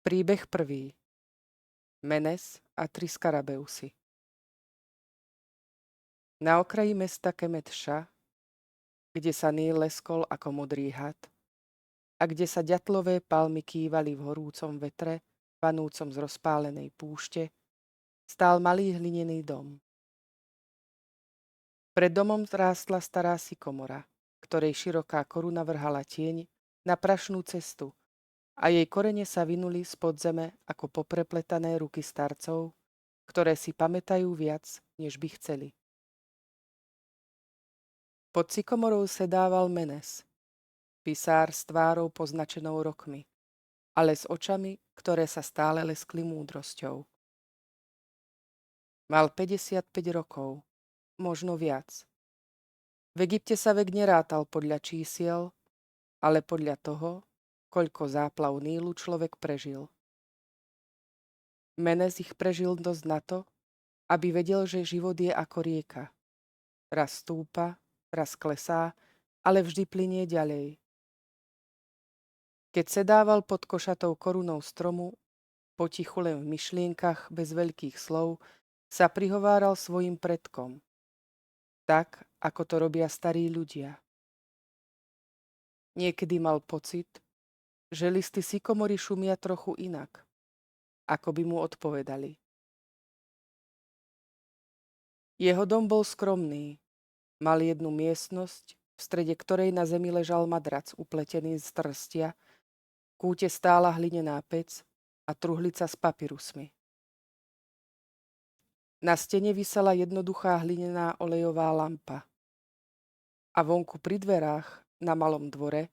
Príbeh prvý. Menes a tri skarabeusy. Na okraji mesta Kemetša, kde sa Níl leskol ako modrý had a kde sa ďatlové palmy kývali v horúcom vetre, panúcom z rozpálenej púšte, stál malý hlinený dom. Pred domom rástla stará sykomora, ktorej široká koruna vrhala tieň na prašnú cestu a jej korene sa vinuli spod zeme ako poprepletané ruky starcov, ktoré si pamätajú viac, než by chceli. Pod sykomorou sedával Menes, pisár s tvárou poznačenou rokmi, ale s očami, ktoré sa stále leskli múdrosťou. Mal 55 rokov, možno viac. V Egypte sa vek nerátal podľa čísiel, ale podľa toho, koľko záplav Nílu človek prežil. Menes ich prežil dosť na to, aby vedel, že život je ako rieka. Raz stúpa, raz klesá, ale vždy plynie ďalej. Keď sedával pod košatou korunou stromu, potichu len v myšlienkach bez veľkých slov, sa prihováral svojim predkom. Tak, ako to robia starí ľudia. Niekedy mal pocit, že listy sykomory šumia trochu inak, ako by mu odpovedali. Jeho dom bol skromný. Mal jednu miestnosť, v strede ktorej na zemi ležal madrac upletený z trstia, v kúte stála hlinená pec a truhlica s papirusmi. Na stene visela jednoduchá hlinená olejová lampa. A vonku pri dverách, na malom dvore,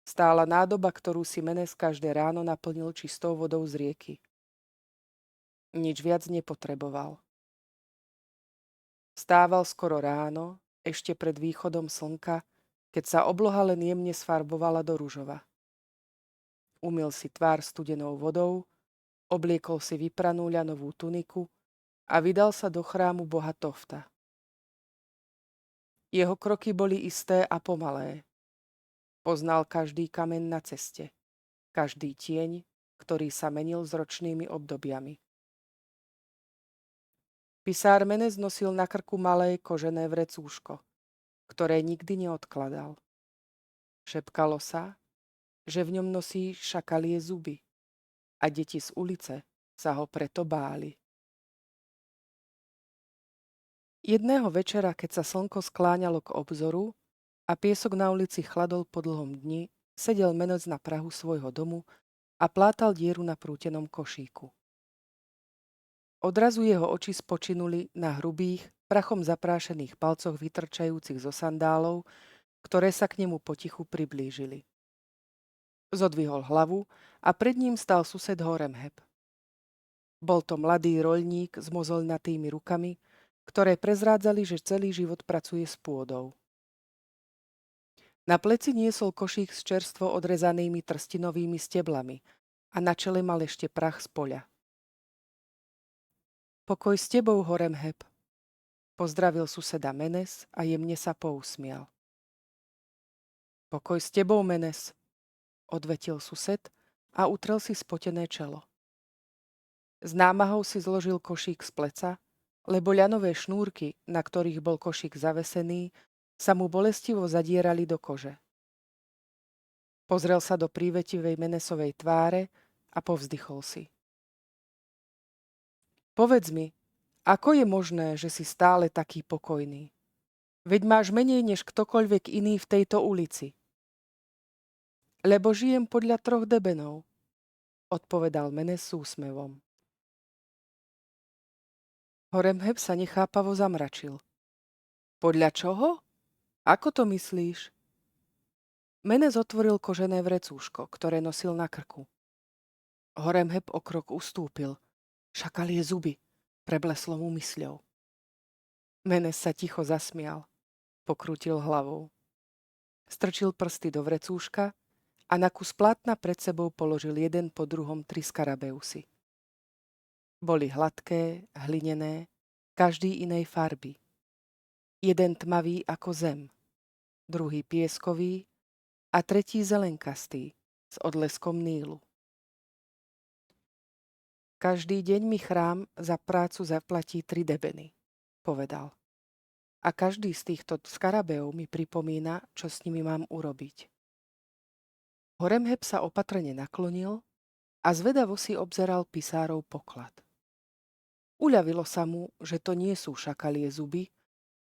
stála nádoba, ktorú si Menes každé ráno naplnil čistou vodou z rieky. Nič viac nepotreboval. Vstával skoro ráno, ešte pred východom slnka, keď sa obloha len jemne sfarbovala do ružova. Umyl si tvár studenou vodou, obliekol si vypranú ľanovú tuniku a vydal sa do chrámu boha Tofta. Jeho kroky boli isté a pomalé. Poznal každý kameň na ceste, každý tieň, ktorý sa menil s ročnými obdobiami. Pisár Menes nosil na krku malé kožené vrecúško, ktoré nikdy neodkladal. Šepkalo sa, že v ňom nosí šakalie zuby a deti z ulice sa ho preto báli. Jedného večera, keď sa slnko skláňalo k obzoru a piesok na ulici chladol po dlhom dni, sedel Menes na prahu svojho domu a plátal dieru na prútenom košíku. Odrazu jeho oči spočinuli na hrubých, prachom zaprášených palcoch vytrčajúcich zo sandálov, ktoré sa k nemu potichu priblížili. Zodvihol hlavu a pred ním stal sused Horemheb. Bol to mladý roľník s mozoľnatými rukami, ktoré prezrádzali, že celý život pracuje s pôdou. Na pleci niesol košík s čerstvo odrezanými trstinovými steblami a na čele mal ešte prach z poľa. Pokoj s tebou, Horemheb, pozdravil suseda Menes a jemne sa pousmial. Pokoj s tebou, Menes, odvetil sused a utrel si spotené čelo. S námahou si zložil košík z pleca, lebo ľanové šnúrky, na ktorých bol košík zavesený, sa mu bolestivo zadierali do kože. Pozrel sa do prívetivej Menesovej tváre a povzdychol si. Povedz mi, ako je možné, že si stále taký pokojný? Veď máš menej než ktokoľvek iný v tejto ulici. Lebo žijem podľa 3 debenov, odpovedal Menes s úsmevom. Horemheb sa nechápavo zamračil. Podľa čoho? Ako to myslíš? Menes otvoril kožené vrecúško, ktoré nosil na krku. Horemheb o krok ustúpil. Šakalie zuby, prebleslo mu mysľou. Menes sa ticho zasmial. Pokrútil hlavou. Strčil prsty do vrecúška a na kus plátna pred sebou položil jeden po druhom 3 skarabeusy. Boli hladké, hlinené, každý inej farby. Jeden tmavý ako zem, druhý pieskový a tretí zelenkastý s odleskom Nílu. Každý deň mi chrám za prácu zaplatí 3 debeny, povedal. A každý z týchto skarabeov mi pripomína, čo s nimi mám urobiť. Horemheb sa opatrne naklonil a zvedavo si obzeral pisárov poklad. Uľavilo sa mu, že to nie sú šakalie zuby,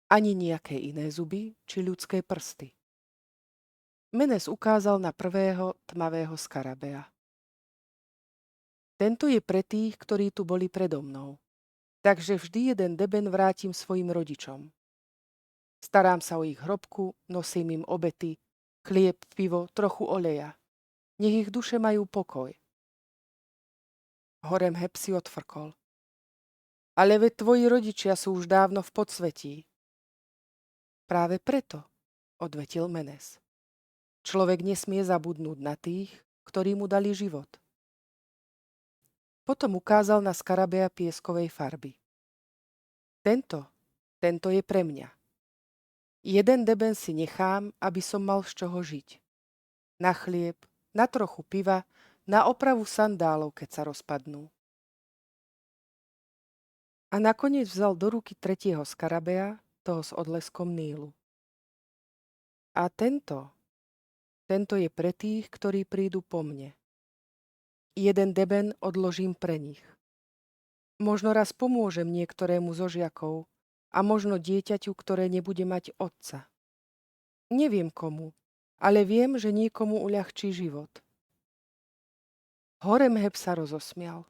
ani nejaké iné zuby či ľudské prsty. Menes ukázal na prvého tmavého skarabea. Tento je pre tých, ktorí tu boli predo mnou. Takže vždy jeden deben vrátim svojim rodičom. Starám sa o ich hrobku, nosím im obety, chlieb, pivo, trochu oleja. Nech ich duše majú pokoj. Horemheb si odfrkol. Ale veď tvoji rodičia sú už dávno v podsvetí. Práve preto, odvetil Menes. Človek nesmie zabudnúť na tých, ktorí mu dali život. Potom ukázal na skarabea pieskovej farby. Tento je pre mňa. Jeden deben si nechám, aby som mal z čoho žiť. Na chlieb, na trochu piva, na opravu sandálov, keď sa rozpadnú. A nakoniec vzal do ruky tretieho skarabea, toho s odleskom Nílu. A tento je pre tých, ktorí prídu po mne. Jeden deben odložím pre nich. Možno raz pomôžem niektorému zo žiakov a možno dieťaťu, ktoré nebude mať otca. Neviem komu, ale viem, že niekomu uľahčí život. Horemheb sa rozosmial.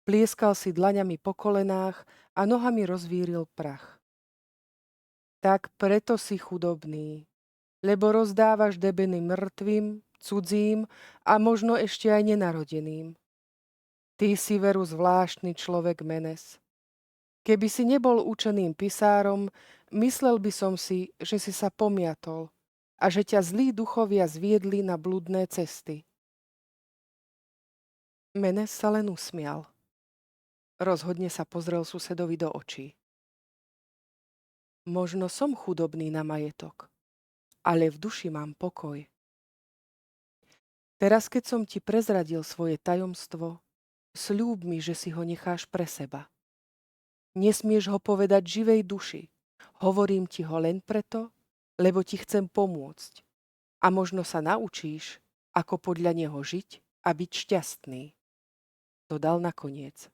Plieskal si dlaňami po kolenách a nohami rozvíril prach. Tak preto si chudobný, lebo rozdávaš debeny mŕtvým, cudzím a možno ešte aj nenarodeným. Ty si veru zvláštny človek, Menes. Keby si nebol učeným pisárom, myslel by som si, že si sa pomiatol a že ťa zlí duchovia zviedli na bludné cesty. Menes sa len usmial. Rozhodne sa pozrel susedovi do očí. Možno som chudobný na majetok, ale v duši mám pokoj. Teraz, keď som ti prezradil svoje tajomstvo, sľúb mi, že si ho necháš pre seba. Nesmieš ho povedať živej duši. Hovorím ti ho len preto, lebo ti chcem pomôcť. A možno sa naučíš, ako podľa neho žiť a byť šťastný. Dodal nakoniec.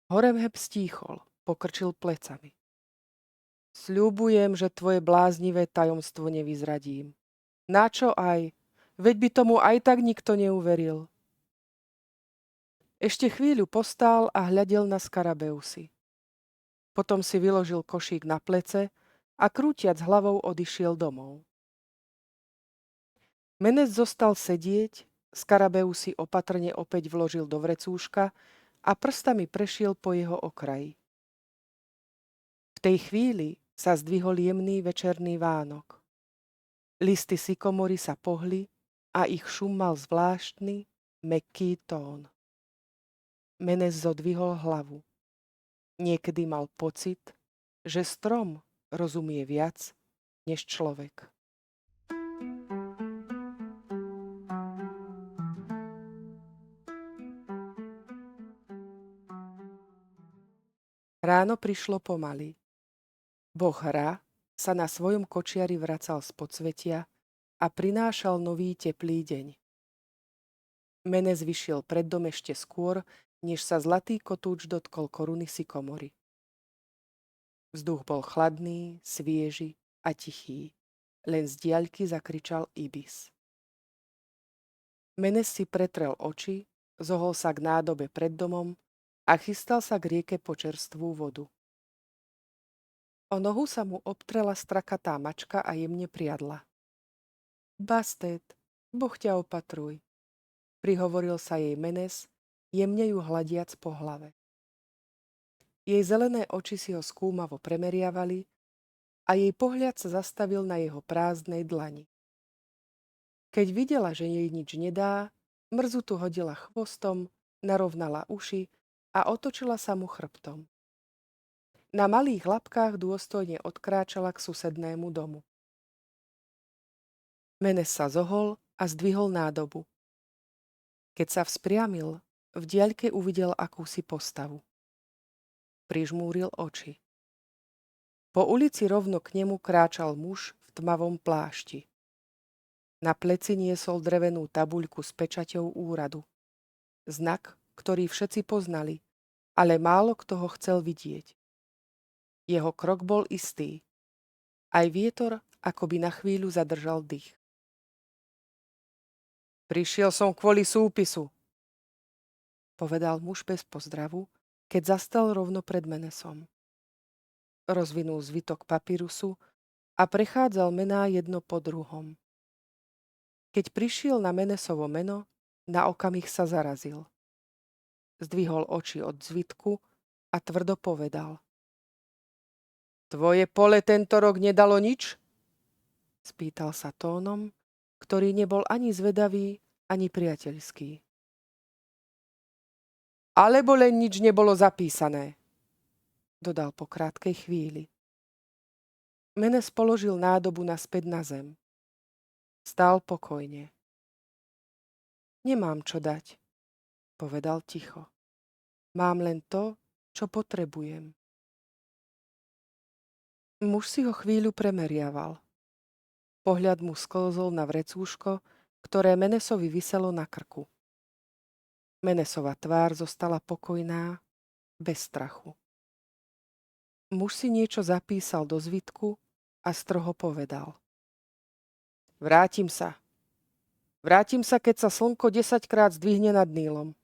Horemheb stíchol, pokrčil plecami. Sľubujem, že tvoje bláznivé tajomstvo nevyzradím. Načo aj? Veď by tomu aj tak nikto neuveril. Ešte chvíľu postál a hľadel na skarabeusy. Potom si vyložil košík na plece a krútiac hlavou odišiel domov. Menes zostal sedieť, skarabeusy opatrne opäť vložil do vrecúška a prstami prešiel po jeho okraji. V tej chvíli sa zdvihol jemný večerný vánok. Listy sykomory sa pohli a ich šum mal zvláštny, mäkký tón. Menes zodvihol hlavu. Niekedy mal pocit, že strom rozumie viac než človek. Ráno prišlo pomaly. Boh Ra sa na svojom kočiari vracal z podsvetia a prinášal nový teplý deň. Menes vyšiel pred dom ešte skôr, než sa zlatý kotúč dotkol koruny sykomory. Vzduch bol chladný, svieži a tichý. Len z diaľky zakričal ibis. Menes si pretrel oči, zohol sa k nádobe pred domom a chystal sa k rieke po čerstvú vodu. O nohu sa mu obtrela strakatá mačka a jemne priadla. Bastet, Boh ťa opatruj, prihovoril sa jej Menes, jemne ju hladiac po hlave. Jej zelené oči si ho skúmavo premeriavali a jej pohľad sa zastavil na jeho prázdnej dlani. Keď videla, že jej nič nedá, mrzutu hodila chvostom, narovnala uši a otočila sa mu chrbtom. Na malých labkách dôstojne odkráčala k susednému domu. Menes sa zohol a zdvihol nádobu. Keď sa vzpriamil, v diaľke uvidel akúsi postavu. Prižmúril oči. Po ulici rovno k nemu kráčal muž v tmavom plášti. Na pleci niesol drevenú tabuľku s pečaťou úradu. Znak, ktorý všetci poznali, ale málo kto ho chcel vidieť. Jeho krok bol istý. Aj vietor akoby na chvíľu zadržal dých. Prišiel som kvôli súpisu, povedal muž bez pozdravu, keď zastal rovno pred Menesom. Rozvinul zvitok papírusu a prechádzal mená jedno po druhom. Keď prišiel na Menesovo meno, na okamih sa zarazil. Zdvihol oči od zvitku a tvrdo povedal. Tvoje pole tento rok nedalo nič? Spýtal sa tónom, ktorý nebol ani zvedavý, ani priateľský. Alebo len nič nebolo zapísané, dodal po krátkej chvíli. Menes položil nádobu naspäť na zem. Stál pokojne. Nemám čo dať, povedal ticho. Mám len to, čo potrebujem. Muž si ho chvíľu premeriaval. Pohľad mu sklzol na vrecúško, ktoré Menesovi viselo na krku. Menesova tvár zostala pokojná, bez strachu. Muž si niečo zapísal do zvitku a stroho povedal. Vrátim sa. Vrátim sa, keď sa slnko 10-krát zdvihne nad Nílom.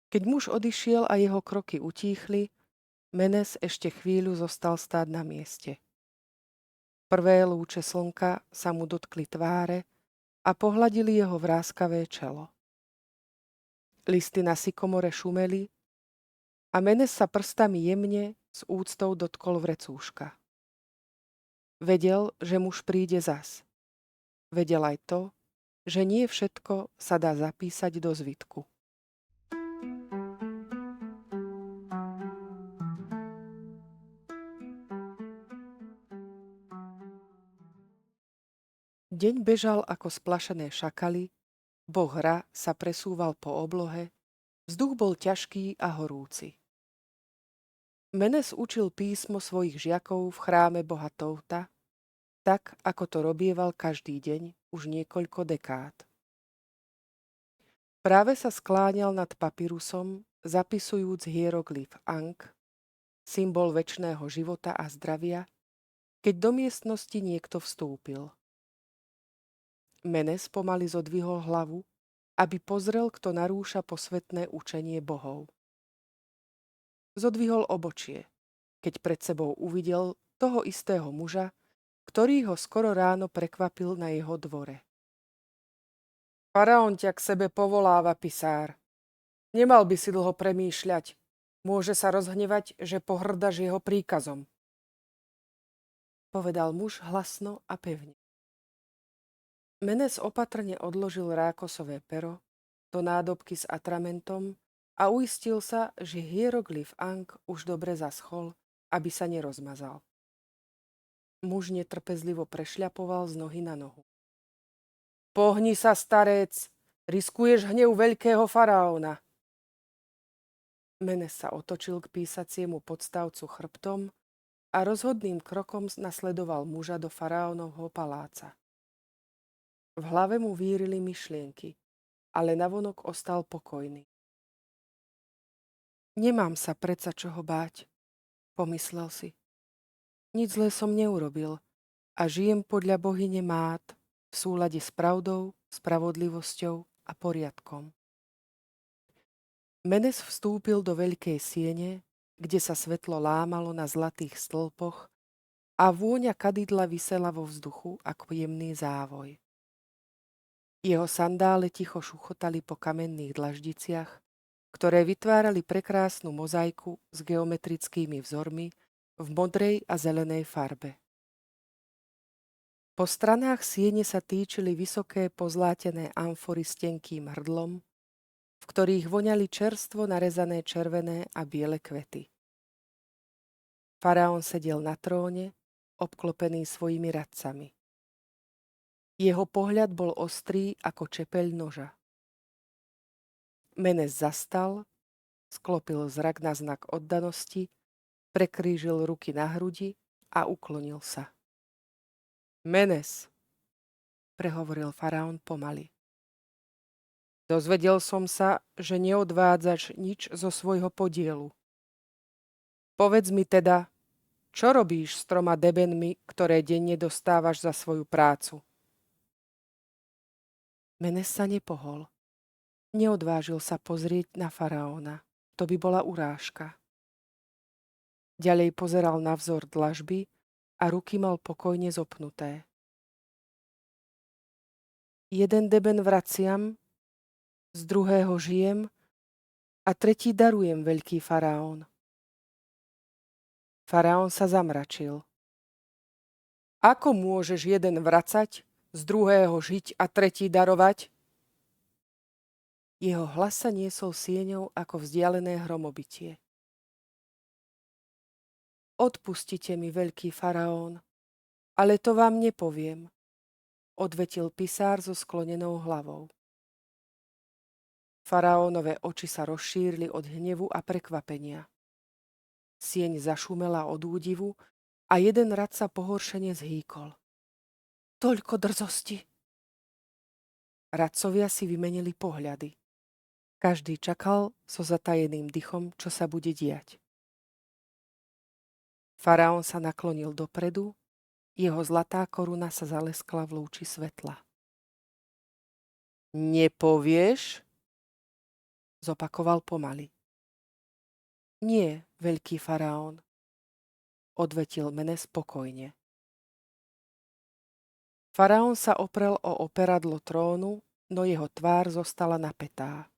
Keď muž odišiel a jeho kroky utíchli, Menes ešte chvíľu zostal stáť na mieste. Prvé lúče slnka sa mu dotkli tváre a pohľadili jeho vráskavé čelo. Listy na sykomore šumeli a Menes sa prstami jemne s úctou dotkol vrecúška. Vedel, že muž príde zas. Vedel aj to, že nie všetko sa dá zapísať do zvitku. Deň bežal ako splašené šakaly, boh Ra sa presúval po oblohe, vzduch bol ťažký a horúci. Menes učil písmo svojich žiakov v chráme boha Touta, tak ako to robieval každý deň už niekoľko dekád. Práve sa skláňal nad papírusom, zapisujúc hieroglyf Ankh, symbol večného života a zdravia, keď do miestnosti niekto vstúpil. Menes pomaly zodvihol hlavu, aby pozrel, kto narúša posvetné učenie bohov. Zodvihol obočie, keď pred sebou uvidel toho istého muža, ktorý ho skoro ráno prekvapil na jeho dvore. Faraón ťa k sebe povoláva, pisár. Nemal by si dlho premýšľať. Môže sa rozhnevať, že pohrdaš jeho príkazom. Povedal muž hlasno a pevne. Menes opatrne odložil rákosové pero do nádobky s atramentom a uistil sa, že hieroglyf Ankh už dobre zaschol, aby sa nerozmazal. Muž netrpezlivo prešľapoval z nohy na nohu. Pohni sa, starec, riskuješ hnev veľkého faraóna. Menes sa otočil k písaciemu podstavcu chrbtom a rozhodným krokom nasledoval muža do faraónovho paláca. V hlave mu vírili myšlienky, ale navonok ostal pokojný. Nemám sa predsa čoho báť, pomyslel si. Nič zlé som neurobil a žijem podľa bohyne Mát v súlade s pravdou, spravodlivosťou a poriadkom. Menes vstúpil do veľkej siene, kde sa svetlo lámalo na zlatých stĺpoch a vôňa kadidla visela vo vzduchu ako jemný závoj. Jeho sandále ticho šuchotali po kamenných dlaždiciach, ktoré vytvárali prekrásnu mozaiku s geometrickými vzormi v modrej a zelenej farbe. Po stranách siene sa týčili vysoké pozlátené amfory s tenkým hrdlom, v ktorých voňali čerstvo narezané červené a biele kvety. Faraón sedel na tróne, obklopený svojimi radcami. Jeho pohľad bol ostrý ako čepeľ noža. Menes zastal, sklopil zrak na znak oddanosti, prekrížil ruky na hrudi a uklonil sa. Menes, prehovoril faraón pomaly. Dozvedel som sa, že neodvádzaš nič zo svojho podielu. Povedz mi teda, čo robíš s 3 debenmi, ktoré denne dostávaš za svoju prácu? Menes sa nepohol. Neodvážil sa pozrieť na faraóna. To by bola urážka. Ďalej pozeral na vzor dlažby a ruky mal pokojne zopnuté. 1 deben vraciam, z druhého žijem a 3. darujem, veľký faraón. Faraón sa zamračil. Ako môžeš 1 vracať, z druhého žiť a 3. darovať? Jeho hlas sa niesol sieňou ako vzdialené hromobitie. Odpustite mi, veľký faraón, ale to vám nepoviem, odvetil pisár so sklonenou hlavou. Faraónove oči sa rozšírili od hnevu a prekvapenia. Sieň zašumela od údivu a 1 rad sa pohoršene zhýkol. Toľko drzosti! Radcovia si vymenili pohľady. Každý čakal so zatajeným dychom, čo sa bude diať. Faraón sa naklonil dopredu, jeho zlatá koruna sa zaleskla v lúči svetla. Nepovieš? Zopakoval pomaly. Nie, veľký faraón, odvetil Menes spokojne. Faraón sa oprel o operadlo trónu, no jeho tvár zostala napätá.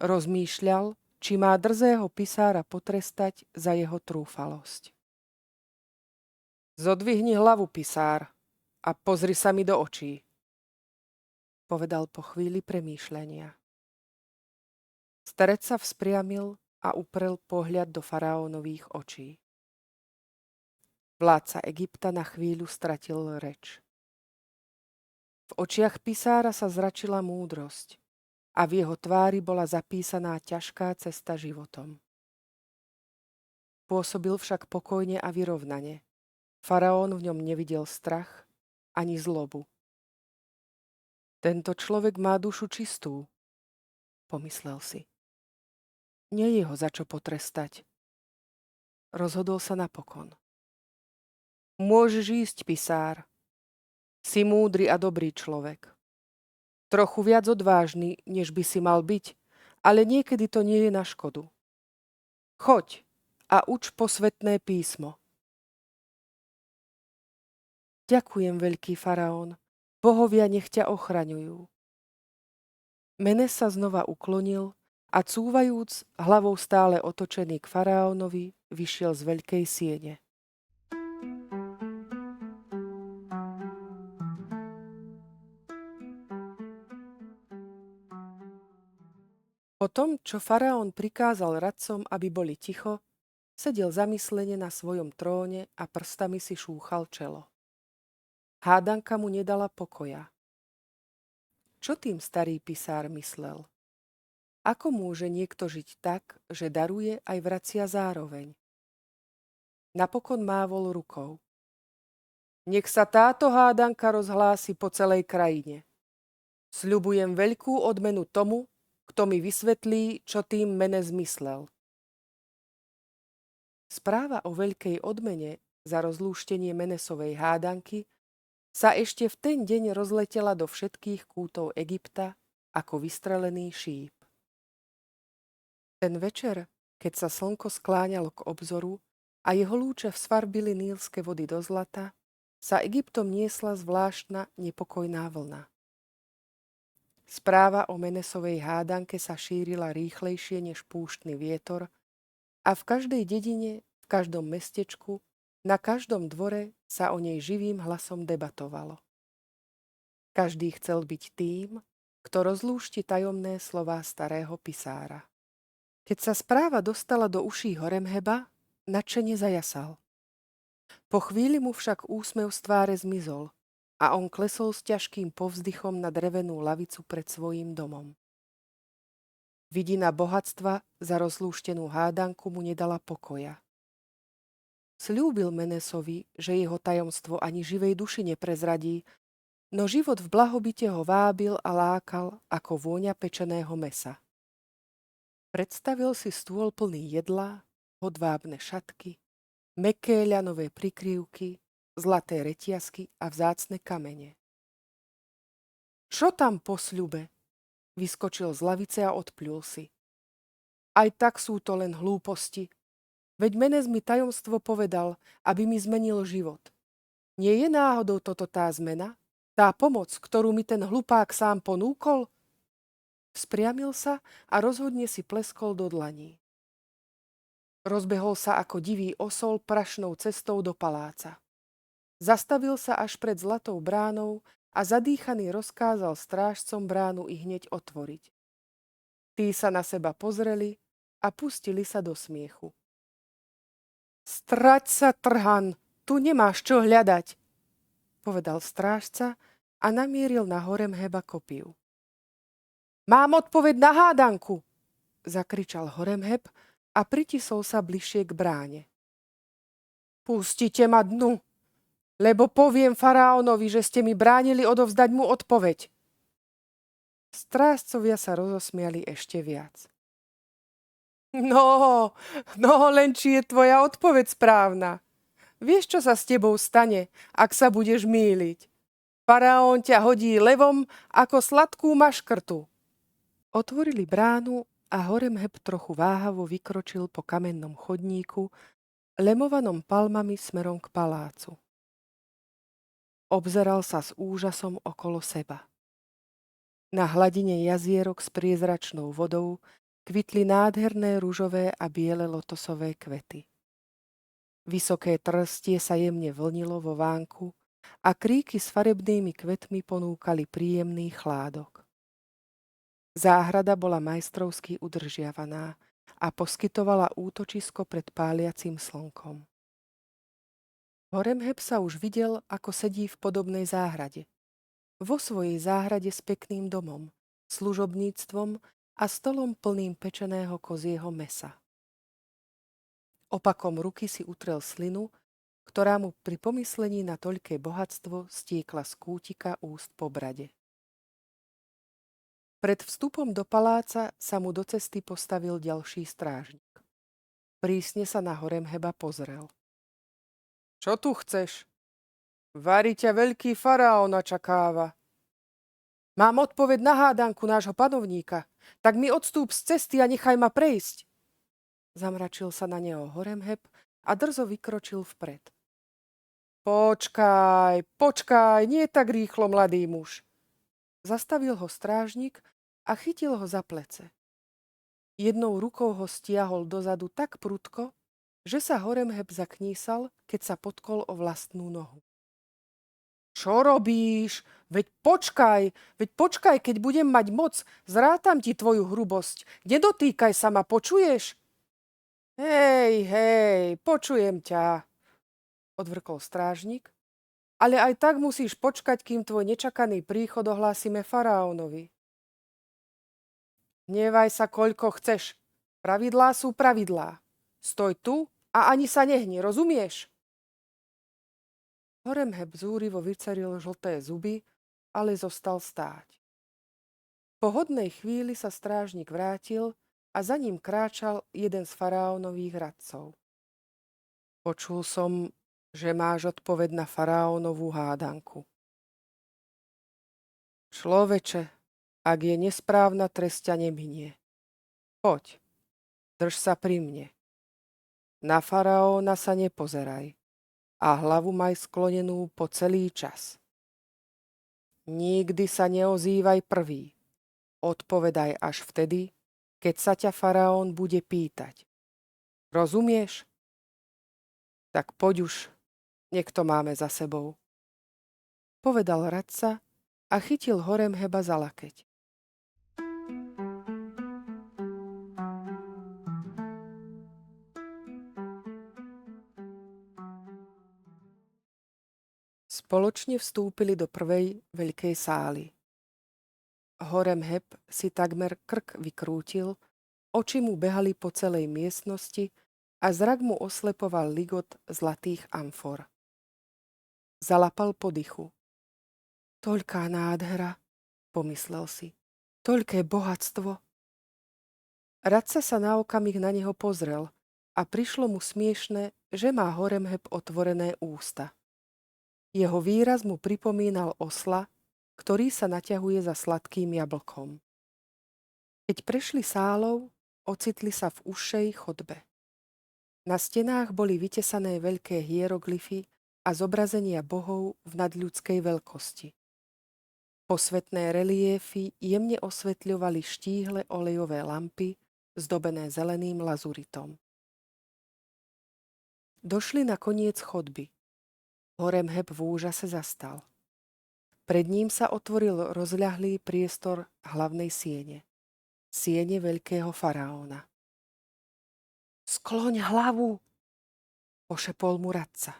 Rozmýšľal, či má drzého pisára potrestať za jeho trúfalosť. Zodvihni hlavu, pisár, a pozri sa mi do očí, povedal po chvíli premýšľania. Starec sa vzpriamil a uprel pohľad do faraónových očí. Vládca Egypta na chvíľu stratil reč. V očiach pisára sa zračila múdrosť a v jeho tvári bola zapísaná ťažká cesta životom. Pôsobil však pokojne a vyrovnane. Faraón v ňom nevidel strach ani zlobu. Tento človek má dušu čistú, pomyslel si. Nie je ho za čo potrestať. Rozhodol sa napokon. Môžeš ísť, pisár. Si múdry a dobrý človek. Trochu viac odvážny, než by si mal byť, ale niekedy to nie je na škodu. Choď a uč posvätné písmo. Ďakujem, veľký faraón. Bohovia nech ťa ochraňujú. Menes sa znova uklonil a cúvajúc, hlavou stále otočený k faraónovi, vyšiel z veľkej siene. Po tom, čo faraón prikázal radcom, aby boli ticho, sedel zamyslene na svojom tróne a prstami si šúchal čelo. Hádanka mu nedala pokoja. Čo tým starý pisár myslel? Ako môže niekto žiť tak, že daruje aj vracia zároveň? Napokon mávol rukou. Nech sa táto hádanka rozhlási po celej krajine. Sľubujem veľkú odmenu tomu, kto mi vysvetlí, čo tým Menes myslel. Správa o veľkej odmene za rozlúštenie Menesovej hádanky sa ešte v ten deň rozletela do všetkých kútov Egypta ako vystrelený šíp. Ten večer, keď sa slnko skláňalo k obzoru a jeho lúče vsfarbili nílske vody do zlata, sa Egyptom niesla zvláštna nepokojná vlna. Správa o Menesovej hádanke sa šírila rýchlejšie než púštny vietor a v každej dedine, v každom mestečku, na každom dvore sa o nej živým hlasom debatovalo. Každý chcel byť tým, kto rozlúšti tajomné slová starého pisára. Keď sa správa dostala do uší Horemheba, nadšene zajasal. Po chvíli mu však úsmev z tváre zmizol a on klesol s ťažkým povzdychom na drevenú lavicu pred svojím domom. Vidina bohatstva za rozlúštenú hádanku mu nedala pokoja. Sľúbil Menesovi, že jeho tajomstvo ani živej duši neprezradí, no život v blahobite ho vábil a lákal ako vôňa pečeného mesa. Predstavil si stôl plný jedla, hodvábne šatky, mäkké ľanové prikryvky, zlaté reťazky a vzácne kamene. Čo tam po sľube? Vyskočil z lavice a odpľul si. Aj tak sú to len hlúposti. Veď Menes mi tajomstvo povedal, aby mi zmenil život. Nie je náhodou toto tá zmena? Tá pomoc, ktorú mi ten hlupák sám ponúkol? Vzpriamil sa a rozhodne si pleskol do dlaní. Rozbehol sa ako divý osol prašnou cestou do paláca. Zastavil sa až pred zlatou bránou a zadýchaný rozkázal strážcom bránu i hneď otvoriť. Tí sa na seba pozreli a pustili sa do smiechu. Strať sa, trhan, tu nemáš čo hľadať, povedal strážca a namieril na Horemheba kopiu. Mám odpoveď na hádanku, zakričal Horemheb a pritisol sa bližšie k bráne. Pustite ma dnu, lebo poviem faraónovi, že ste mi bránili odovzdať mu odpoveď. Strážcovia sa rozosmiali ešte viac. No, len či je tvoja odpoveď správna. Vieš, čo sa s tebou stane, ak sa budeš mýliť? Faraón ťa hodí levom ako sladkú maškrtu. Otvorili bránu a Horemheb trochu váhavo vykročil po kamennom chodníku, lemovanom palmami smerom k palácu. Obzeral sa s úžasom okolo seba. Na hladine jazierok s priezračnou vodou kvitli nádherné ružové a biele lotosové kvety. Vysoké trstie sa jemne vlnilo vo vánku a kríky s farebnými kvetmi ponúkali príjemný chládok. Záhrada bola majstrovsky udržiavaná a poskytovala útočisko pred páliacim slnkom. Horemheb sa už videl, ako sedí v podobnej záhrade. Vo svojej záhrade s pekným domom, služobníctvom a stolom plným pečeného kozieho mäsa. Opakom ruky si utrel slinu, ktorá mu pri pomyslení na toľké bohatstvo stiekla z kútika úst po brade. Pred vstupom do paláca sa mu do cesty postavil ďalší strážnik. Prísne sa na Horemheba pozrel. Čo tu chceš? Vari ťa veľký faraón očakáva. Mám odpoveď na hádanku nášho panovníka, tak mi odstúp z cesty a nechaj ma prejsť. Zamračil sa na neho Horemheb a drzo vykročil vpred. Počkaj, nie tak rýchlo, mladý muž. Zastavil ho strážnik a chytil ho za plece. Jednou rukou ho stiahol dozadu tak prudko, že sa Horemheb zaknísal, keď sa potkol o vlastnú nohu. Čo robíš? Veď počkaj, keď budem mať moc, zrátam ti tvoju hrubosť. Nedotýkaj sa ma, počuješ? Hej, počujem ťa, odvrkol strážnik, ale aj tak musíš počkať, kým tvoj nečakaný príchod ohlásime faraónovi. Hnevaj sa, koľko chceš. Pravidlá sú pravidlá. Stoj tu a ani sa nehni, rozumieš? Horemheb zúrivo vyceril žlté zuby, ale zostal stáť. Po hodnej chvíli sa strážnik vrátil a za ním kráčal jeden z faraónových radcov. Počul som, že máš odpoveď na faraónovú hádanku. Človeče, ak je nesprávna, trest ťa neminie. Poď, drž sa pri mne. Na faraóna sa nepozeraj a hlavu maj sklonenú po celý čas. Nikdy sa neozývaj prvý. Odpovedaj až vtedy, keď sa ťa faraón bude pýtať. Rozumieš? Tak poď už, nech to máme za sebou. Povedal radca a chytil Horemheba za lakeť. Spoločne vstúpili do prvej veľkej sály. Horemheb si takmer krk vykrútil, oči mu behali po celej miestnosti a zrak mu oslepoval ligot zlatých amfor. Zalapal po dychu. Toľká nádhera, pomyslel si. Toľké bohatstvo. Radca sa na okamih na neho pozrel a prišlo mu smiešne, že má Horemheb otvorené ústa. Jeho výraz mu pripomínal osla, ktorý sa naťahuje za sladkým jablkom. Keď prešli sálou, ocitli sa v užšej chodbe. Na stenách boli vytesané veľké hieroglyfy a zobrazenia bohov v nadľudskej veľkosti. Posvetné reliéfy jemne osvetľovali štíhle olejové lampy, zdobené zeleným lazuritom. Došli na koniec chodby. Horemheb v úžase zastal. Pred ním sa otvoril rozľahlý priestor hlavnej siene. Siene veľkého faraóna. Skloň hlavu, pošepol mu radca.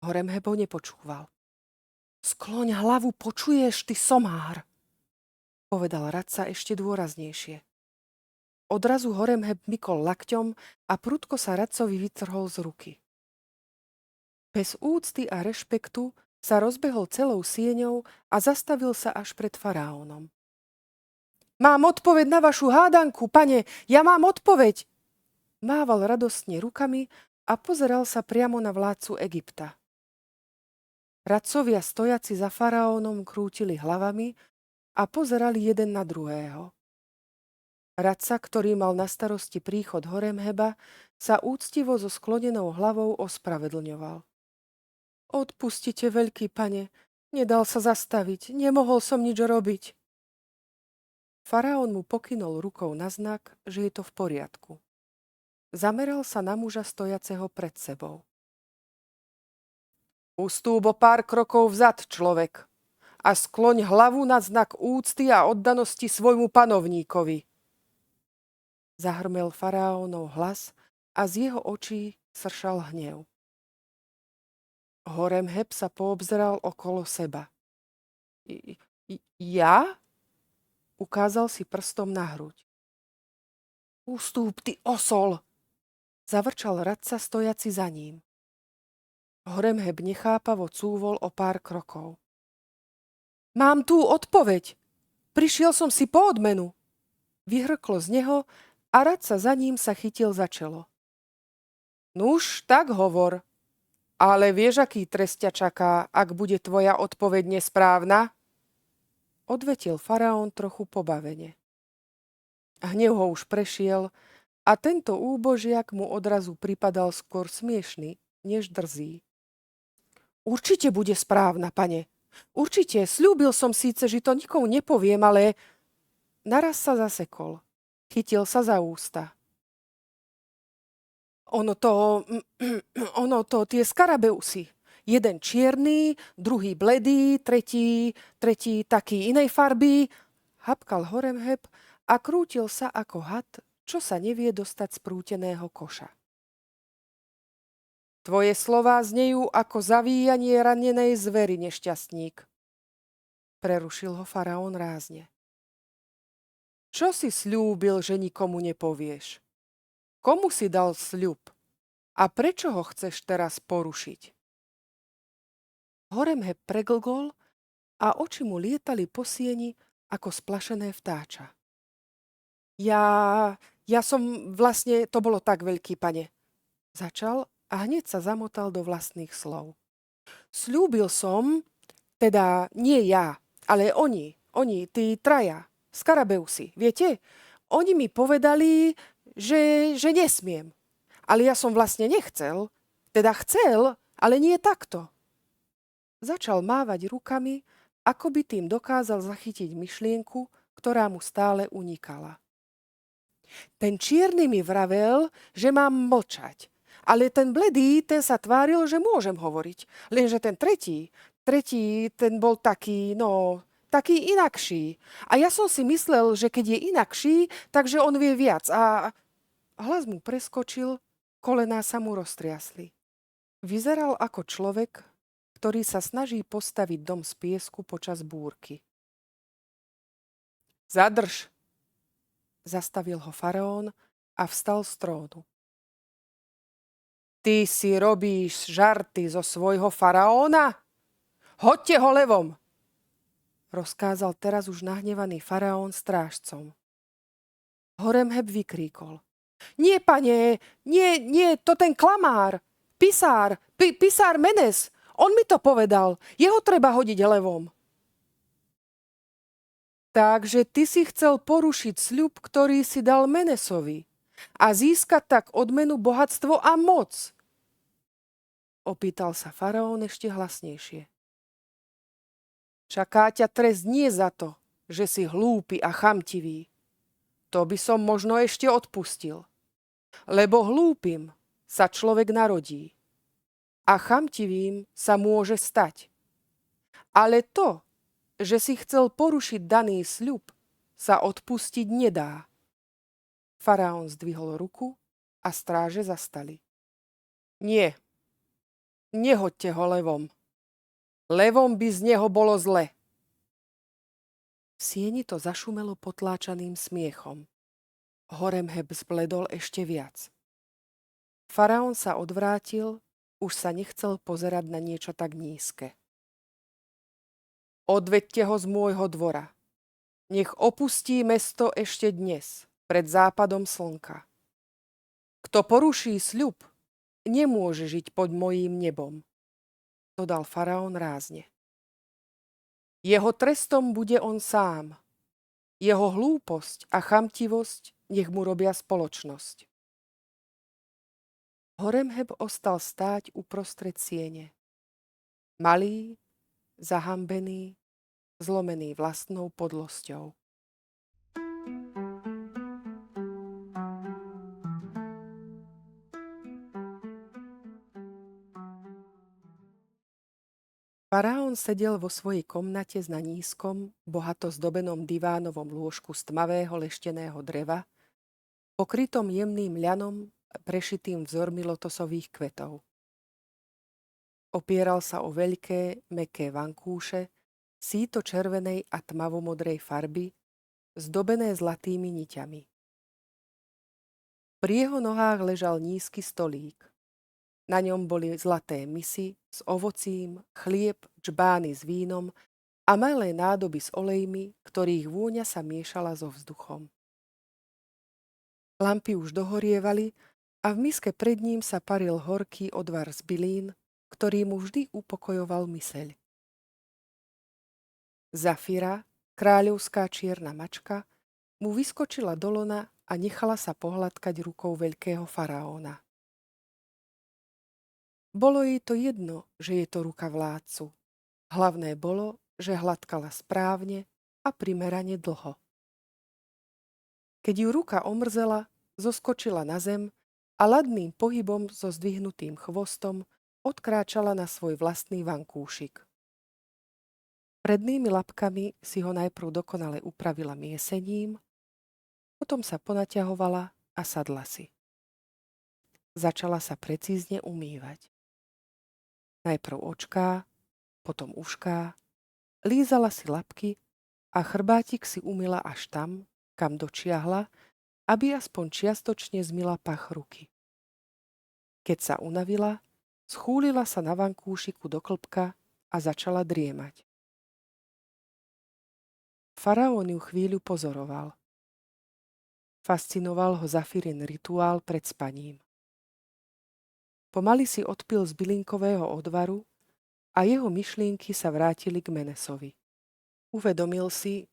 Horemheb ho nepočúval. Skloň hlavu, počuješ, ty somár, povedal radca ešte dôraznejšie. Odrazu Horemheb mykol lakťom a prudko sa radcovi vytrhol z ruky. Bez úcty a rešpektu sa rozbehol celou sieňou a zastavil sa až pred faraónom. Mám odpoveď na vašu hádanku, pane, ja mám odpoveď! Mával radostne rukami a pozeral sa priamo na vládcu Egypta. Radcovia stojaci za faraónom krútili hlavami a pozerali jeden na druhého. Radca, ktorý mal na starosti príchod Horemheba, sa úctivo so sklonenou hlavou ospravedlňoval. Odpustite, veľký pane, nedal sa zastaviť, nemohol som nič robiť. Faraón mu pokynul rukou na znak, že je to v poriadku. Zameral sa na muža stojaceho pred sebou. Ustúp o pár krokov vzad, človek, a skloň hlavu na znak úcty a oddanosti svojmu panovníkovi. Zahrmel faraónov hlas a z jeho očí sršal hnev. Horemheb sa poobzeral okolo seba. Ja? Ukázal si prstom na hruď. Ustúp, ty osol! Zavrčal radca stojaci za ním. Horemheb nechápavo cúvol o pár krokov. Mám tú odpoveď. Prišiel som si po odmenu. Vyhrklo z neho a radca za ním sa chytil za čelo. Nuž, tak hovor. Ale vieš, aký trest ťa čaká, ak bude tvoja odpoveď nesprávna? Odvetil faraón trochu pobavene. Hnev ho už prešiel a tento úbožiak mu odrazu pripadal skôr smiešný, než drzý. Určite bude správna, pane. Určite, sľúbil som síce, že to nikomu nepoviem, ale... Naraz sa zasekol. Chytil sa za ústa. Ono to, tie skarabeusy. Jeden čierny, druhý bledý, tretí taký inej farby. Hapkal Horemheb a krútil sa ako had, čo sa nevie dostať z prúteného koša. Tvoje slová znejú ako zavíjanie ranenej zvery, nešťastník. Prerušil ho faraón rázne. Čo si sľúbil, že nikomu nepovieš? Komu si dal sľub? A prečo ho chceš teraz porušiť? Horemheb preglgol a oči mu lietali po sieni ako splašené vtáča. Ja som vlastne, to bolo tak, veľký pane. Začal a hneď sa zamotal do vlastných slov. Sľúbil som, teda nie ja, ale oni, tí traja, skarabeusy, viete? Oni mi povedali, že nesmiem. Ale ja som vlastne nechcel, teda chcel, ale nie takto. Začal mávať rukami, ako by tým dokázal zachytiť myšlienku, ktorá mu stále unikala. Ten čierny mi vravel, že mám mlčať. Ale ten bledý, ten sa tváril, že môžem hovoriť. Lenže ten tretí, ten bol taký inakší. A ja som si myslel, že keď je inakší, takže on vie viac. A hlas mu preskočil, kolená sa mu roztriasli. Vyzeral ako človek, ktorý sa snaží postaviť dom z piesku počas búrky. Zadrž! Zastavil ho faraón a vstal z trónu. Ty si robíš žarty zo svojho faraóna? Hoďte ho levom! Rozkázal teraz už nahnevaný faraón strážcom. Horemheb vykríkol. Nie, pane, nie, to ten klamár, pisár Menes, on mi to povedal, jeho treba hodiť levom. Takže ty si chcel porušiť sľub, ktorý si dal Menesovi a získať tak odmenu bohatstvo a moc. Opýtal sa faraón ešte hlasnejšie. Čaká ťa trest nie za to, že si hlúpy a chamtivý. To by som možno ešte odpustil. Lebo hlúpym sa človek narodí a chamtivým sa môže stať. Ale to, že si chcel porušiť daný sľub, sa odpustiť nedá. Faraón zdvihol ruku a stráže zastali. Nie, nehoďte ho levom. Levom by z neho bolo zle. V sieni to zašumelo potláčaným smiechom. Horemheb zbledol ešte viac. Faraón sa odvrátil, už sa nechcel pozerať na niečo tak nízke. Odveďte ho z môjho dvora. Nech opustí mesto ešte dnes, pred západom slnka. Kto poruší sľub, nemôže žiť pod mojím nebom, dodal faraón rázne. Jeho trestom bude on sám. Jeho hlúposť a chamtivosť nech mu robia spoločnosť. Horemheb ostal stáť uprostred siene. Malý, zahambený, zlomený vlastnou podlosťou. Faraón sedel vo svojej komnate na nízkom, bohato zdobenom divánovom lôžku z tmavého lešteného dreva, pokrytom jemným ľanom prešitým vzormi lotosových kvetov. Opieral sa o veľké, mäkké vankúše, síto červenej a tmavomodrej farby, zdobené zlatými niťami. Pri jeho nohách ležal nízky stolík. Na ňom boli zlaté misy s ovocím, chlieb, džbány s vínom a malé nádoby s olejmi, ktorých vôňa sa miešala so vzduchom. Lampy už dohorievali a v miske pred ním sa paril horký odvar z bylín, ktorý mu vždy upokojoval myseľ. Zafira, kráľovská čierna mačka, mu vyskočila do lona a nechala sa pohľadkať rukou veľkého faraóna. Bolo jej to jedno, že je to ruka vládcu. Hlavné bolo, že hladkala správne a primerane dlho. Keď ju ruka omrzela, zoskočila na zem a ladným pohybom so zdvihnutým chvostom odkráčala na svoj vlastný vankúšik. Prednými labkami si ho najprv dokonale upravila miesením, potom sa ponaťahovala a sadla si. Začala sa precízne umývať. Najprv očká, potom ušká, lízala si labky a chrbátik si umyla až tam, kam dočiahla, aby aspoň čiastočne zmyla pach ruky. Keď sa unavila, schúlila sa na vankúšiku do klbka a začala driemať. Faraón ju chvíľu pozoroval. Fascinoval ho Zafirin rituál pred spaním. Pomaly si odpil z bylinkového odvaru a jeho myšlienky sa vrátili k Menesovi. Uvedomil si,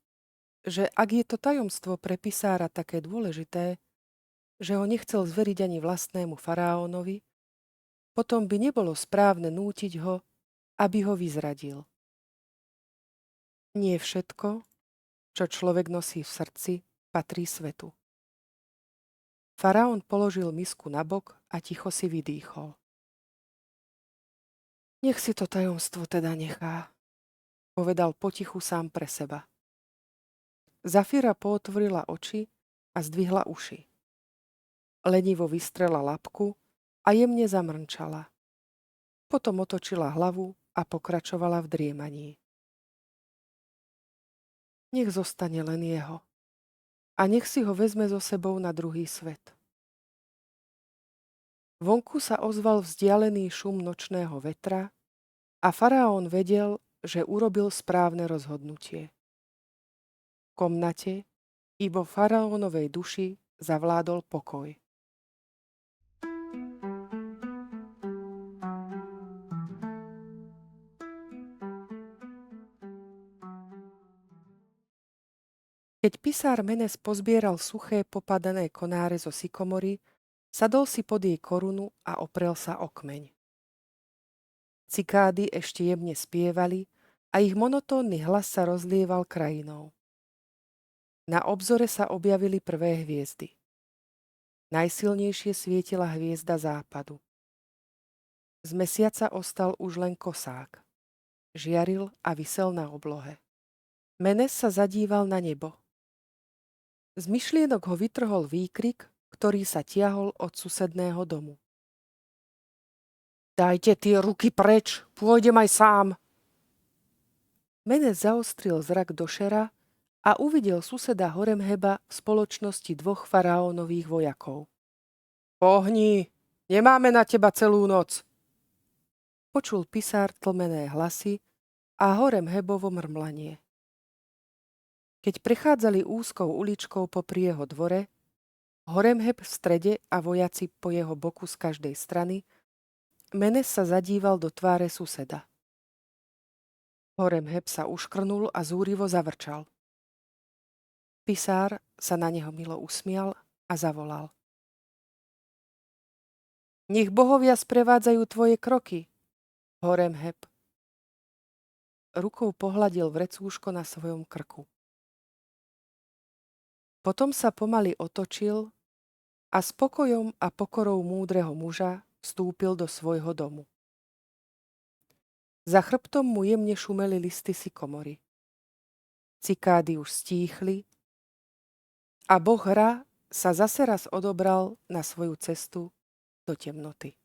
že ak je to tajomstvo pre pisára také dôležité, že ho nechcel zveriť ani vlastnému faraónovi, potom by nebolo správne nútiť ho, aby ho vyzradil. Nie všetko, čo človek nosí v srdci, patrí svetu. Faraón položil misku na bok a ticho si vydýchol. Nech si to tajomstvo teda nechá, povedal potichu sám pre seba. Zafira pootvorila oči a zdvihla uši. Lenivo vystrela labku a jemne zamrnčala. Potom otočila hlavu a pokračovala v driemaní. Nech zostane len jeho, a nech si ho vezme so sebou na druhý svet. Vonku sa ozval vzdialený šum nočného vetra a faraón vedel, že urobil správne rozhodnutie. V komnate i vo faraónovej duši zavládol pokoj. Keď pisár Menes pozbieral suché popadané konáre zo sykomory, sadol si pod jej korunu a oprel sa o kmeň. Cikády ešte jemne spievali a ich monotónny hlas sa rozlieval krajinou. Na obzore sa objavili prvé hviezdy. Najsilnejšie svietila hviezda západu. Z mesiaca ostal už len kosák. Žiaril a visel na oblohe. Menes sa zadíval na nebo. Z myšlienok ho vytrhol výkrik, ktorý sa tiahol od susedného domu. Dajte tie ruky preč, pôjdem aj sám. Menes zaostril zrak do šera a uvidel suseda Horemheba v spoločnosti 2 faraónových vojakov. Pohni, nemáme na teba celú noc. Počul pisár tlmené hlasy a Horemhebovo mrmlanie. Keď prechádzali úzkou uličkou popri jeho dvore, Horemheb v strede a vojaci po jeho boku z každej strany, Menes sa zadíval do tváre suseda. Horemheb sa uškrnul a zúrivo zavrčal. Pisár sa na neho milo usmial a zavolal. Nech bohovia sprevádzajú tvoje kroky, Horemheb. Rukou pohľadil vrecúško na svojom krku. Potom sa pomaly otočil a s pokojom a pokorou múdreho muža vstúpil do svojho domu. Za chrbtom mu jemne šumeli listy sykomory. Cikády už stíchli a boh Ra sa zase raz odobral na svoju cestu do temnoty.